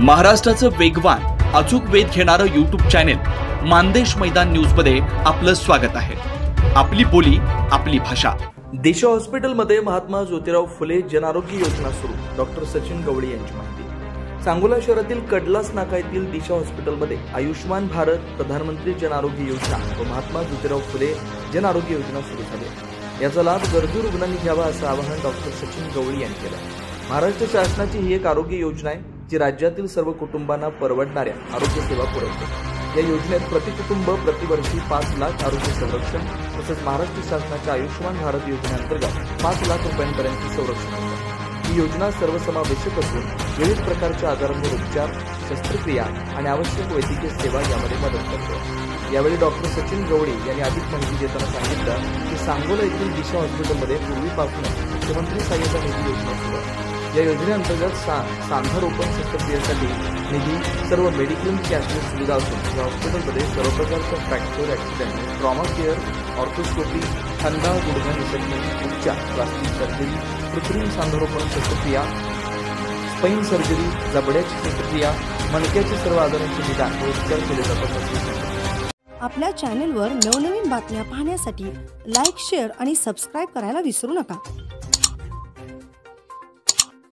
महाराष्ट्राचं वेगवान अचूक वेध घेणारं यूट्यूब चॅनेल मानदेश मैदान न्यूज मध्ये आपलं स्वागत आहे। आपली बोली आपली भाषा। दिशा हॉस्पिटलमध्ये महात्मा ज्योतिराव फुले जन आरोग्य योजना सुरू। डॉक्टर सचिन गवळी यांची माहिती। सांगोला शहरातील कडलास नाका येथील दिशा हॉस्पिटलमध्ये आयुष्मान भारत, प्रधानमंत्री जन आरोग्य योजना व महात्मा ज्योतिराव फुले जन आरोग्य योजना सुरू झाली आहे। याचा लाभ गरजू रुग्णांनी घ्यावा असं आवाहन डॉक्टर सचिन गवळी यांनी केलं। महाराष्ट्र शासनाची ही एक आरोग्य योजना आहे जी राज्यातील सर्व कुटुंबांना परवडणाऱ्या आरोग्य सेवा पुरवते। या योजनेत प्रति कुटुंब प्रतिवर्षी 5 लाख आरोग्य संरक्षण तसेच महाराष्ट्र शासनाच्या आयुष्मान भारत योजनेअंतर्गत 5 लाख रुपयांपर्यंत संरक्षण मिळते। ही योजना सर्वसमावेशक असून विविध प्रकारच्या आजारांवर उपचार, शस्त्रक्रिया आणि आवश्यक वैद्यकीय सेवा यामध्ये मदत करते। यावेळी डॉक्टर सचिन गवळी यांनी अधिक माहिती देताना सांगितलं की सांगोला येथील दिशा हॉस्पिटलमध्ये पूर्वीपासूनच मुख्यमंत्री सहाय्यता निधी योजना सुरू आहे। या योजनेअंतर्गत सांधारोपण शस्त्रक्रियेसाठी निधी, सर्व मेडिक्लेम कॅशलेस सुविधा असून या हॉस्पिटलमध्ये सर्व प्रकारच्या fracture, accident, trauma care, arthroscopy, खांदा गुडघा निसटणे उपचार, प्लास्टिक सर्जरी, कृत्रिम सांधारोपण शस्त्रक्रिया, स्पाइन सर्जरी, जबड्याची शस्त्रक्रिया, मणक्याची सर्व आजारांचे निदान व उपचार केले जातात। आपल्या चॅनेलवर नवनवीन बातम्या पाहण्यासाठी लाईक, शेअर आणि सबस्क्राइब करायला विसरू नका।